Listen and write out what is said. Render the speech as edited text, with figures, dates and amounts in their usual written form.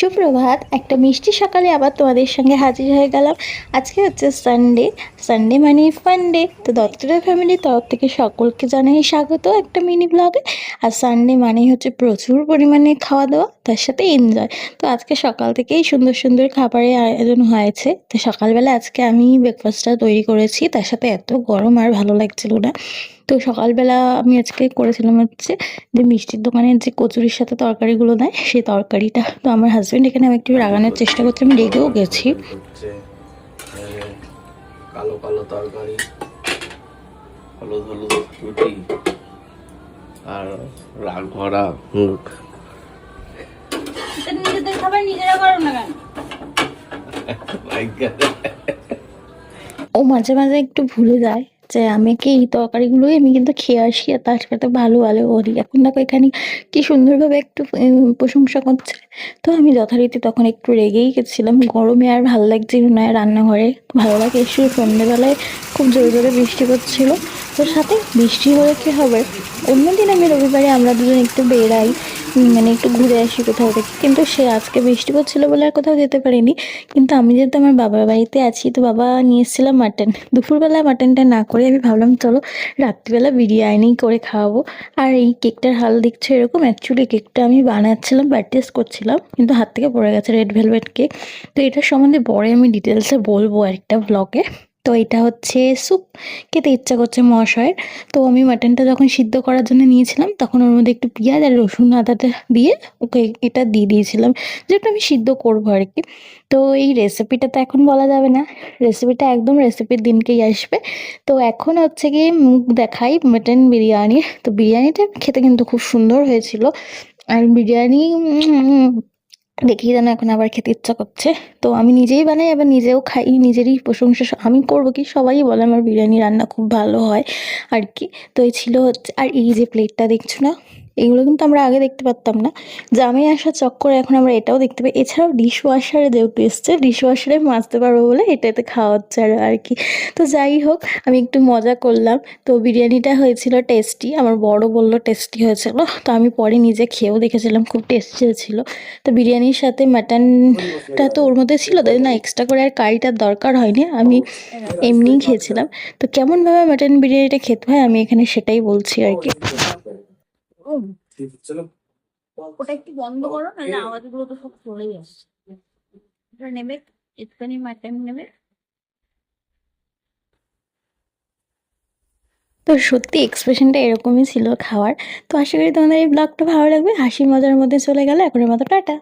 সুপ্রভাত। একটা মিষ্টি সকালে আবার তোমাদের সঙ্গে হাজির হয়ে গেলাম। আজকে হচ্ছে সানডে। সানডে মানে ফান ডে। তো দত্তরা ফ্যামিলির তরফ থেকে সকলকে জানাই স্বাগত একটা মিনি ব্লগে। আর সানডে মানেই হচ্ছে প্রচুর পরিমাণে খাওয়া দাওয়া, তার সাথে এনজয়। তো আজকে সকাল থেকেই সুন্দর সুন্দর খাবারের আয়োজন হয়েছে। তো সকালবেলা আজকে আমি ব্রেকফাস্টটা তৈরি করেছি, তার সাথে এত গরম আর ভালো লাগছিল না। তো সকালবেলা আমি আজকে করেছিলাম হচ্ছে যে মিষ্টির দোকানের যে কচুরির সাথে তরকারিগুলো দেয় সেই তরকারিটা। তো আমার হাজবেন্ড এখানে আমি একটু রাগানোর চেষ্টা করছি, আমি রেগেও গেছি। কালো কালো তরকারি, হলুদ হলুদ রুটি আর রাগ ভরা মুখ। নিজেদের খাবার নিজেরা করো না কেন? ও মাঝে মাঝে একটু ভুলে যায় যে আমাকে এই তরকারিগুলোই আমি কিন্তু খেয়ে আসি, আর তার সাথে ভালো ভালো বলি। এখন দেখো এখানে কি সুন্দরভাবে একটু প্রশংসা করছে। তো আমি যথারীতি তখন একটু রেগেই গেছিলাম। গরমে আর ভালো লাগছিল না রান্নাঘরে, ভালো লাগে। এসে সন্ধ্যেবেলায় খুব জোরে জোরে বৃষ্টি পড়ছিল। তো সাথে বৃষ্টি হলে কি হবে, অন্যদিন আমি রবিবারে আমরা দুজন একটু বেরাই, মানে একটু ঘুরে আসি কোথাও থেকে। কিন্তু সে আজকে বৃষ্টি পড়ছিল বলে আর কোথাও যেতে পারিনি। কিন্তু আমি যেহেতু আমার বাবার বাড়িতে আছি, তো বাবা নিয়ে এসেছিলাম মাটন। দুপুরবেলা মাটনটা না করে আমি ভাবলাম চলো রাত্রিবেলা বিরিয়ানি করে খাওয়াবো। আর এই কেকটার হাল দেখছো এরকম। অ্যাকচুয়ালি কেকটা আমি বানাচ্ছিলাম, প্র্যাকটিস করছিলাম, কিন্তু হাত থেকে পড়ে গেছে। Red velvet cake. তো এটার সম্বন্ধে পরে আমি ডিটেলসে বলবো একটা ব্লগে। তো এটা হচ্ছে স্যুপ, খেতে ইচ্ছা করছে মহাশয়ের। তো আমি মাটনটা যখন সিদ্ধ করার জন্য নিয়েছিলাম, তখন ওর মধ্যে একটু পেঁয়াজ আর রসুন আদাটা দিয়ে ওকে এটা দিয়ে দিয়েছিলাম, যেটা আমি সিদ্ধ করবো আর কি। তো এই রেসিপিটা তো এখন বলা যাবে না, রেসিপিটা একদম রেসিপির দিনকেই আসবে। তো এখন হচ্ছে গিয়ে মুখ দেখাই মাটন বিরিয়ানি। তো বিরিয়ানিটা খেতে কিন্তু খুব সুন্দর হয়েছিল। আর বিরিয়ানি দেখেই যেন এখন আবার খেতে ইচ্ছা করছে। তো আমি নিজেই বানাই, আবার নিজেও খাই, নিজেরই প্রশংসা আমি করবো কি, সবাই বলে আমার বিরিয়ানি রান্না খুব ভালো হয় আর কি। তো এই ছিল হচ্ছে, আর এই যে প্লেটটা দেখছো না, এগুলো কিন্তু আমরা আগে দেখতে পারতাম না। জামাই আসার চক্করে এখন আমরা এটাও দেখতে পাই। এছাড়াও ডিশ ওয়াশারে যেহেতু এসছে, ডিশ ওয়াশারে মাজতে পারবো বলে এটাতে খাওয়া হচ্ছে আর কি। তো যাই হোক, আমি একটু মজা করলাম। তো বিরিয়ানিটা হয়েছিল টেস্টি, আমার বড় বললো টেস্টি হয়েছিল। তো আমি পরে নিজে খেয়েও দেখেছিলাম, খুব টেস্টি হয়েছিল। তো বিরিয়ানির সাথে মাটনটা তো ওর মধ্যে ছিল, তাই না এক্সট্রা করে আর কারিটার দরকার হয়নি, আমি এমনিই খেয়েছিলাম। তো কেমনভাবে মাটন বিরিয়ানিটা খেতে হয় আমি এখানে সেটাই বলছি আর কি। ওটা একটু বন্ধ করো, নাহলে আওয়াজগুলো তো সব চলেই আসছে। ওটা নেবে, একটুখানি মাটন নেবে। তো সত্যি এক্সপ্রেশনটা এরকমই ছিল খাওয়ার। তো আশা করি তোমাদের এই ব্লগটা ভালো লাগবে। হাসি মজার মধ্যে চলে গেল, এখনের মতো টাটা।